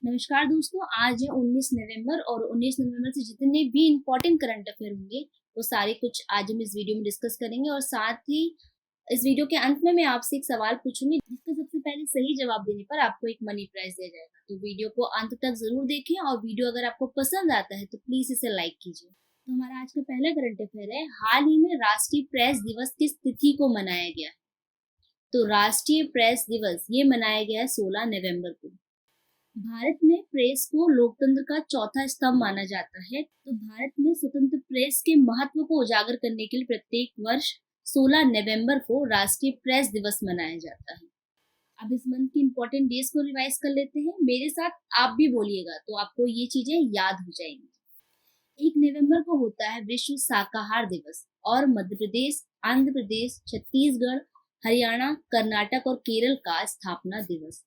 नमस्कार दोस्तों, आज है 19 नवंबर और 19 नवंबर से जितने भी इम्पोर्टेंट करंट अफेयर होंगे वो सारे कुछ आज हम इस वीडियो में डिस्कस करेंगे। और साथ ही इस वीडियो के अंत में मैं आपसे एक सवाल पूछूंगी जिसका सबसे पहले सही जवाब देने पर आपको एक मनी प्राइज दिया जाएगा। तो वीडियो को अंत तक जरूर देखें और वीडियो अगर आपको पसंद आता है तो प्लीज इसे लाइक कीजिए। तो हमारा आज का पहला करंट अफेयर है, हाल ही में राष्ट्रीय प्रेस दिवस किस तिथि को मनाया गया है? तो राष्ट्रीय प्रेस दिवस ये मनाया गया है 16 नवंबर को। भारत में प्रेस को लोकतंत्र का चौथा स्तंभ माना जाता है। तो भारत में स्वतंत्र प्रेस के महत्व को उजागर करने के लिए प्रत्येक वर्ष 16 नवंबर को राष्ट्रीय प्रेस दिवस मनाया जाता है। अब इस मंथ के इम्पोर्टेंट डेज को रिवाइज कर लेते हैं। मेरे साथ आप भी बोलिएगा तो आपको ये चीजें याद हो जाएंगी। 1 नवंबर को होता है विश्व शाकाहार दिवस और मध्य प्रदेश, आंध्र प्रदेश, छत्तीसगढ़, हरियाणा, कर्नाटक और केरल का स्थापना दिवस।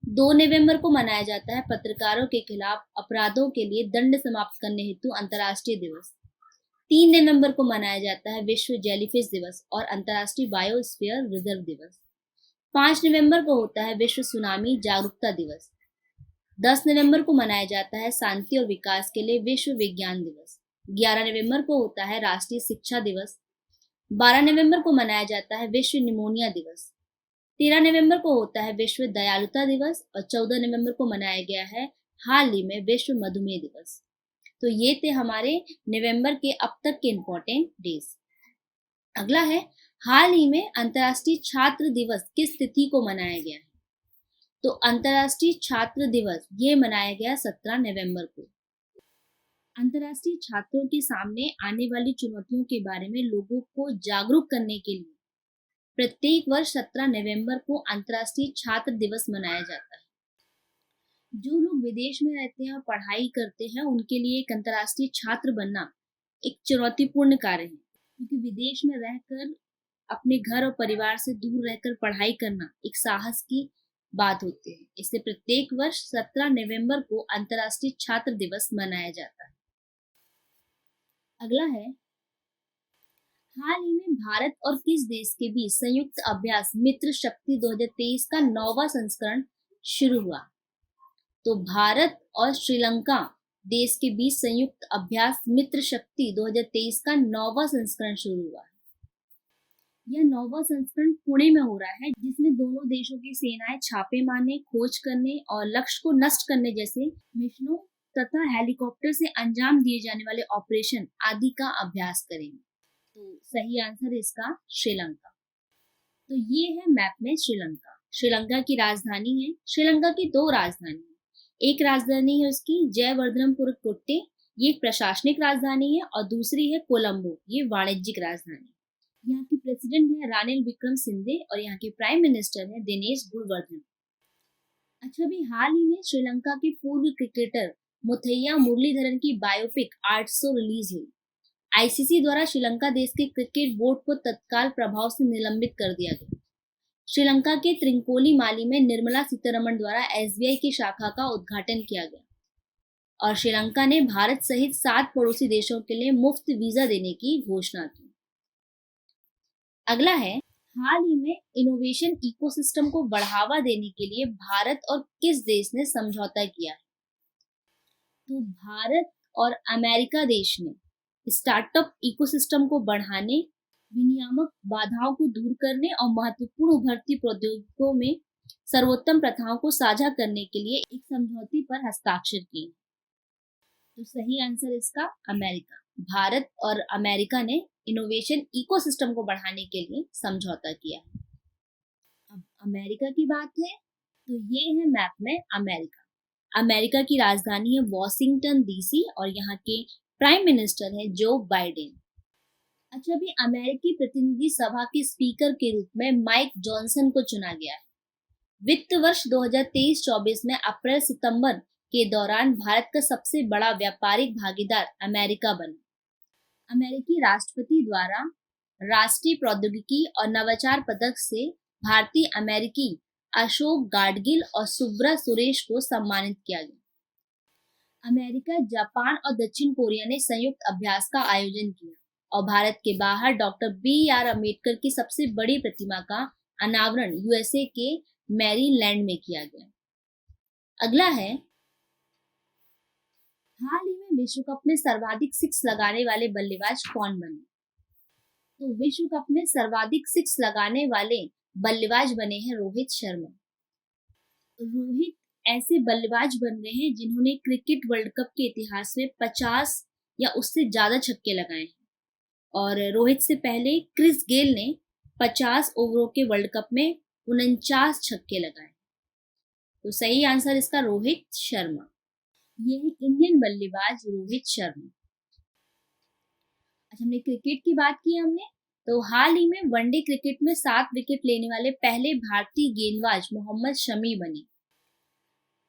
2 नवंबर को मनाया जाता है पत्रकारों के खिलाफ अपराधों के लिए दंड समाप्त करने हेतु अंतर्राष्ट्रीय दिवस। 3 नवंबर को मनाया जाता है विश्व जेलीफिश दिवस और अंतर्राष्ट्रीय बायोस्फीयर रिजर्व दिवस। 5 नवंबर को होता है विश्व सुनामी जागरूकता दिवस। 10 नवंबर को मनाया जाता है शांति और विकास के लिए विश्व विज्ञान दिवस। 11 नवंबर को होता है राष्ट्रीय शिक्षा दिवस। 12 नवंबर को मनाया जाता है विश्व निमोनिया दिवस। 13 नवंबर को होता है विश्व दयालुता दिवस और 14 नवंबर को मनाया गया है हाल ही में विश्व मधुमेह दिवस। तो ये थे हमारे नवंबर के अब तक के इम्पोर्टेंट डेज। अगला है, हाल ही में अंतर्राष्ट्रीय छात्र दिवस किस तिथि को मनाया गया है? तो अंतर्राष्ट्रीय छात्र दिवस ये मनाया गया 17 नवंबर को। अंतर्राष्ट्रीय छात्रों के सामने आने वाली चुनौतियों के बारे में लोगों को जागरूक करने के लिए प्रत्येक वर्ष 17 नवंबर को अंतर्राष्ट्रीय छात्र दिवस मनाया जाता है। जो लोग विदेश में रहते हैं और पढ़ाई करते हैं उनके लिए एक अंतर्राष्ट्रीय छात्र बनना एक चुनौतीपूर्ण कार्य है, क्योंकि विदेश में रहकर अपने घर और परिवार से दूर रहकर पढ़ाई करना एक साहस की बात होती है। इसलिए प्रत्येक वर्ष 17 नवंबर को अंतर्राष्ट्रीय छात्र दिवस मनाया जाता है। अगला है, हाल ही में भारत और किस देश के बीच संयुक्त अभ्यास मित्र शक्ति 2023 का 9वां संस्करण शुरू हुआ? तो भारत और श्रीलंका देश के बीच संयुक्त अभ्यास मित्र शक्ति 2023 का 9वां संस्करण शुरू हुआ है। यह 9वां संस्करण पुणे में हो रहा है, जिसमें दोनों देशों की सेनाएं छापे मारने, खोज करने और लक्ष्य को नष्ट करने जैसे मिशनों तथा हेलीकॉप्टर से अंजाम दिए जाने वाले ऑपरेशन आदि का अभ्यास करेंगे। तो सही आंसर इसका श्रीलंका। तो ये है मैप में श्रीलंका। श्रीलंका की राजधानी है, श्रीलंका की 2 राजधानी है। एक राजधानी है उसकी जयवर्धनपुर कोट्टे, ये एक प्रशासनिक राजधानी है, और दूसरी है कोलंबो, ये वाणिज्यिक राजधानी। यहाँ की प्रेसिडेंट है रानिल विक्रमसिंघे और यहाँ के प्राइम मिनिस्टर है दिनेश गुणवर्धन। अच्छा, भी हाल ही में श्रीलंका के पूर्व क्रिकेटर मुथैया मुरलीधरन की बायोपिक 800 रिलीज हुई। आईसीसी द्वारा श्रीलंका देश के क्रिकेट बोर्ड को तत्काल प्रभाव से निलंबित कर दिया गया। श्रीलंका के त्रिंकोलीमाली में निर्मला सीतारमण द्वारा एसबीआई की शाखा का उद्घाटन किया गया और श्रीलंका ने भारत सहित 7 पड़ोसी देशों के लिए मुफ्त वीजा देने की घोषणा की। अगला है, हाल ही में इनोवेशन इकोसिस्टम को बढ़ावा देने के लिए भारत और किस देश ने समझौता किया है? तो भारत और अमेरिका देश ने स्टार्टअप इकोसिस्टम को बढ़ाने, विनियामक बाधाओं को दूर करने और महत्वपूर्ण उभरती प्रौद्योगिकियों में सर्वोत्तम प्रथाओं को साझा करने के लिए एक समझौते पर हस्ताक्षर किए। तो सही आंसर इसका अमेरिका। भारत और अमेरिका ने इनोवेशन इकोसिस्टम को बढ़ाने के लिए समझौता किया है। अब अमेरिका की बात है, तो ये है मैप में अमेरिका। अमेरिका की राजधानी है वॉशिंगटन डीसी और यहाँ के प्राइम मिनिस्टर है जो बाइडेन। अच्छा, भी अमेरिकी प्रतिनिधि सभा के स्पीकर के रूप में माइक जॉनसन को चुना गया है। वित्त वर्ष 2023-24 में अप्रैल सितंबर के दौरान भारत का सबसे बड़ा व्यापारिक भागीदार अमेरिका बना। अमेरिकी राष्ट्रपति द्वारा राष्ट्रीय प्रौद्योगिकी और नवाचार पदक से भारतीय अमेरिकी अशोक गाडगिल और सुब्रा सुरेश को सम्मानित किया गया। अमेरिका, जापान और दक्षिण कोरिया ने संयुक्त अभ्यास का आयोजन किया और भारत के बाहर डॉक्टर BR अम्बेडकर की सबसे बड़ी प्रतिमा का अनावरण यूएसए के मैरीलैंड में किया गया। अगला है, हाल ही में विश्व कप में सर्वाधिक सिक्स लगाने वाले बल्लेबाज कौन बने? तो विश्व कप में सर्वाधिक सिक्स लगाने वाले बल्लेबाज बने हैं रोहित शर्मा। रोहित ऐसे बल्लेबाज बन गए हैं जिन्होंने क्रिकेट वर्ल्ड कप के इतिहास में 50 या उससे ज्यादा छक्के लगाए हैं। और रोहित से पहले क्रिस गेल ने 50 ओवरों के वर्ल्ड कप में 49 छक्के लगाए। तो सही आंसर इसका रोहित शर्मा। ये है इंडियन बल्लेबाज रोहित शर्मा। अच्छा, हमने क्रिकेट की बात की हमने, तो हाल ही में वनडे क्रिकेट में 7 विकेट लेने वाले पहले भारतीय गेंदबाज मोहम्मद शमी बने।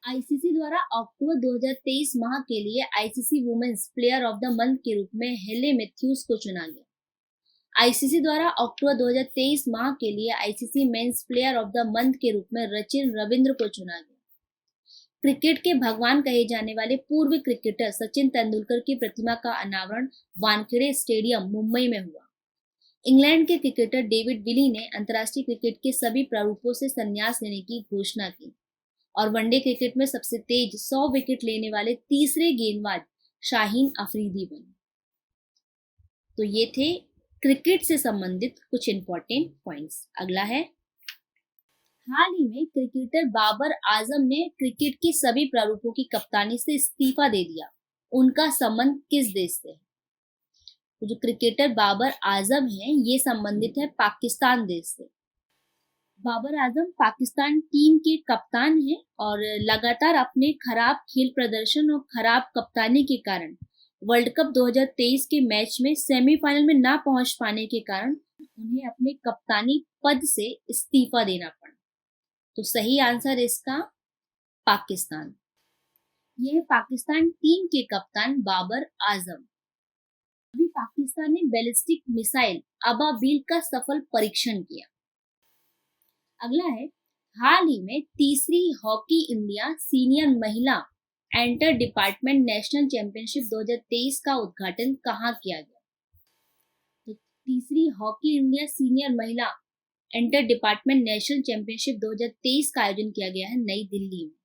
आईसीसी द्वारा अक्टूबर 2023 माह के लिए ICC women's player of the month के रूप में हेले मैथ्यूज को चुना गया। आईसीसी द्वारा अक्टूबर 2023 माह के लिए ICC men's player of the month के रूप में रचिन रविंद्र को चुना गया। क्रिकेट के भगवान कहे जाने वाले पूर्व क्रिकेटर सचिन तेंदुलकर की प्रतिमा का अनावरण वानखेड़े स्टेडियम मुंबई में हुआ। इंग्लैंड के क्रिकेटर डेविड विली ने अंतर्राष्ट्रीय क्रिकेट के सभी प्रारूपों से संन्यास लेने की घोषणा की और वनडे क्रिकेट में सबसे तेज 100 विकेट लेने वाले तीसरे गेंदबाज शाहीन अफरीदी बने। तो ये थे क्रिकेट से संबंधित कुछ इंपॉर्टेंट पॉइंट्स। अगला है, हाल ही में क्रिकेटर बाबर आजम ने क्रिकेट के सभी प्रारूपों की कप्तानी से इस्तीफा दे दिया। उनका संबंध किस देश से है? तो जो क्रिकेटर बाबर आजम हैं ये संबंधित है पाकिस्तान देश से। बाबर आजम पाकिस्तान टीम के कप्तान हैं और लगातार अपने खराब खेल प्रदर्शन और खराब कप्तानी के कारण वर्ल्ड कप 2023 के मैच में सेमीफाइनल में ना पहुंच पाने के कारण उन्हें अपने कप्तानी पद से इस्तीफा देना पड़ा। तो सही आंसर इसका पाकिस्तान। ये पाकिस्तान टीम के कप्तान बाबर आजम। अभी पाकिस्तान ने बैलिस्टिक मिसाइल अबाबील का सफल परीक्षण किया। अगला है, हाल ही में तीसरी हॉकी इंडिया सीनियर महिला इंटर डिपार्टमेंट नेशनल चैंपियनशिप 2023 का उद्घाटन कहाँ किया गया? तो तीसरी हॉकी इंडिया सीनियर महिला इंटर डिपार्टमेंट नेशनल चैंपियनशिप 2023 का आयोजन किया गया है नई दिल्ली में।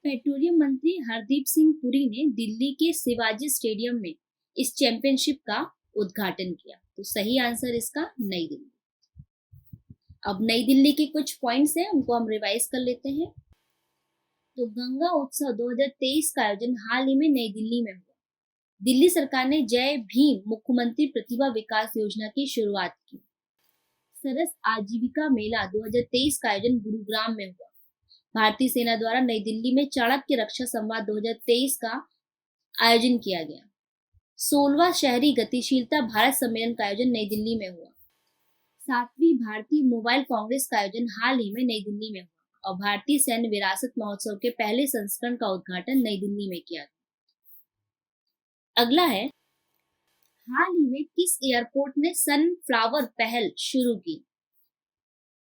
पेट्रोलियम मंत्री हरदीप सिंह पुरी ने दिल्ली के शिवाजी स्टेडियम में इस चैंपियनशिप का उद्घाटन किया। तो सही आंसर इसका नई दिल्ली। अब नई दिल्ली के कुछ पॉइंट्स हैं, उनको हम रिवाइज कर लेते हैं। तो गंगा उत्सव 2023 का आयोजन हाल ही में नई दिल्ली में हुआ। दिल्ली सरकार ने जय भीम मुख्यमंत्री प्रतिभा विकास योजना की शुरुआत की। सरस आजीविका मेला 2023 का आयोजन गुरुग्राम में हुआ। भारतीय सेना द्वारा नई दिल्ली में चाणक्य रक्षा संवाद 2023 का आयोजन किया गया। 16वां शहरी गतिशीलता भारत सम्मेलन का आयोजन नई दिल्ली में हुआ। 7वीं भारतीय मोबाइल कांग्रेस का आयोजन हाल ही में नई दिल्ली में हुआ और भारतीय सैन्य विरासत महोत्सव के पहले संस्करण का उद्घाटन नई दिल्ली में किया गया। अगला है, हाल ही में किस एयरपोर्ट ने सनफ्लावर पहल शुरू की?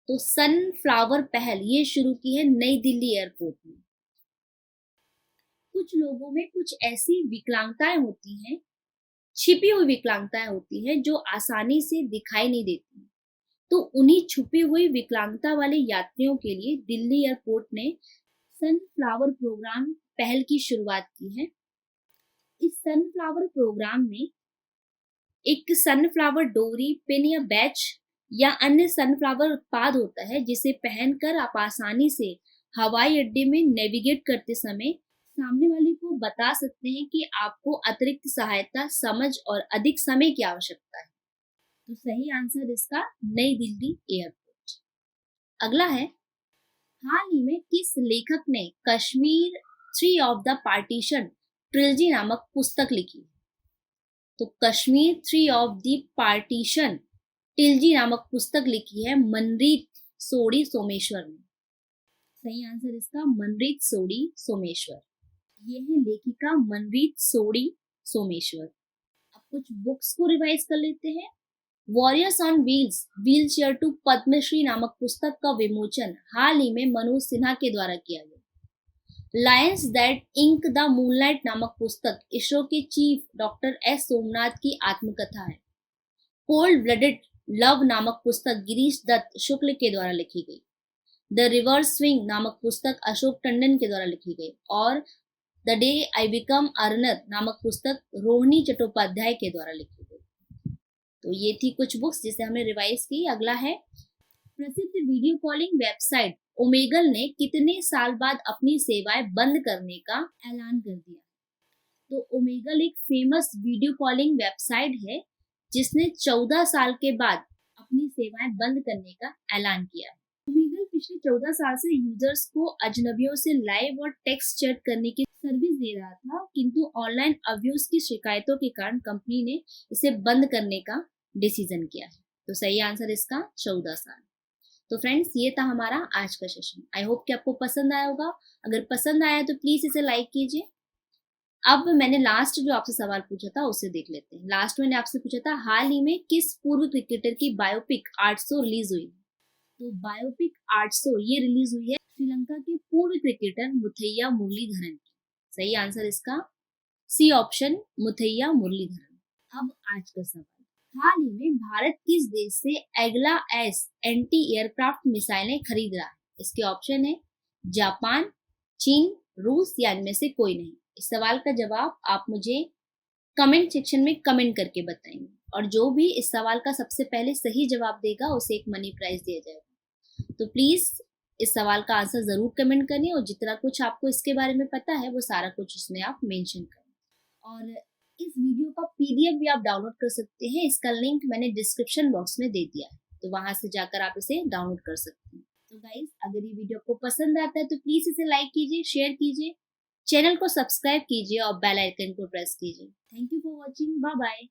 तो सनफ्लावर पहल ये शुरू की है नई दिल्ली एयरपोर्ट में। कुछ लोगों में कुछ ऐसी विकलांगताएं होती हैं, छिपी हुई विकलांगताएं होती हैं जो आसानी से दिखाई नहीं देती। तो उन्हीं छुपी हुई विकलांगता वाले यात्रियों के लिए दिल्ली एयरपोर्ट ने सनफ्लावर प्रोग्राम पहल की शुरुआत की है। इस सनफ्लावर प्रोग्राम में एक सनफ्लावर डोरी, पिन या बैच या अन्य सनफ्लावर उत्पाद होता है जिसे पहनकर आप आसानी से हवाई अड्डे में नेविगेट करते समय सामने वाले को बता सकते हैं कि आपको अतिरिक्त सहायता, समझ और अधिक समय की आवश्यकता है। तो सही आंसर इसका नई दिल्ली एयरपोर्ट। अगला है, हाल ही में किस लेखक ने Kashmir 3 of the partition trilogy नामक पुस्तक लिखी? तो Kashmir 3 of the partition trilogy नामक पुस्तक लिखी है मनरीत सोडी सोमेश्वर ने। सही आंसर इसका मनरीत सोडी सोमेश्वर। ये है लेखिका मनरीत सोडी सोमेश्वर। अब कुछ बुक्स को रिवाइज कर लेते हैं। Warriors on wheels, wheel chair to Padmashri नामक पुस्तक का विमोचन हाल ही में मनोज सिन्हा के द्वारा किया गया। Lions that ink the moonlight नामक पुस्तक इसरो के चीफ डॉक्टर एस सोमनाथ की आत्मकथा है। कोल्ड ब्लडेड लव नामक पुस्तक गिरीश दत्त शुक्ल के द्वारा लिखी गई। द रिवर्स स्विंग नामक पुस्तक अशोक टंडन के द्वारा लिखी गई और the day I become earner नामक पुस्तक रोहिणी चट्टोपाध्याय के द्वारा लिखी गई। तो ये थी कुछ बुक्स जिसे हमने रिवाइज की। अगला है, प्रसिद्ध वीडियो कॉलिंग वेबसाइट ओमेगल ने कितने साल बाद अपनी सेवाएं बंद करने का ऐलान कर दिया? तो ओमेगल एक फेमस वीडियो कॉलिंग वेबसाइट है जिसने 14 साल के बाद अपनी सेवाएं बंद करने का ऐलान किया है। ओमेगल पिछले 14 साल से यूजर्स को अजनबियों से लाइव और टेक्स्ट चैट करने की सर्विस दे रहा था, किंतु ऑनलाइन अब्यूज की शिकायतों के कारण कंपनी ने इसे बंद करने का डिसीजन किया है। तो सही आंसर इसका 14 साल। तो फ्रेंड्स, ये था हमारा आज का सेशन। आई होप कि आपको पसंद आया होगा। अगर पसंद आया तो प्लीज इसे लाइक कीजिए। अब मैंने लास्ट जो आपसे सवाल पूछा था उसे देख लेते हैं। लास्ट मैंने आपसे पूछा था, हाल ही में किस पूर्व क्रिकेटर की बायोपिक 800 रिलीज हुई? तो बायोपिक 800 ये रिलीज हुई है श्रीलंका के पूर्व क्रिकेटर मुथैया मुरलीधरन की। सही आंसर इसका सी ऑप्शन, मुथैया मुरलीधरन। अब आज का सवाल, हाल ही में भारत किस देश से एगला एस एंटी एयरक्राफ्ट मिसाइलें खरीद रहा है? इसके ऑप्शन है जापान, चीन, रूस या इनमें से कोई नहीं। इस सवाल का जवाब आप मुझे कमेंट सेक्शन में कमेंट करके बताएंगे, और जो भी इस सवाल का सबसे पहले सही जवाब देगा उसे एक मनी प्राइज दिया जाएगा। तो प्लीज इस सवाल का आंसर जरूर कमेंट करें, और जितना कुछ आपको इसके बारे में पता है वो सारा कुछ उसमें आप मेंशन करें। और इस वीडियो का पीडीएफ भी आप डाउनलोड कर सकते हैं। इसका लिंक मैंने डिस्क्रिप्शन बॉक्स में दे दिया है, तो वहां से जाकर आप इसे डाउनलोड कर सकते हैं। तो गाइज, अगर ये वीडियो आपको पसंद आता है तो प्लीज इसे लाइक कीजिए, शेयर कीजिए, चैनल को सब्सक्राइब कीजिए और बेल आइकन को प्रेस कीजिए। Thank you for watching. Bye bye.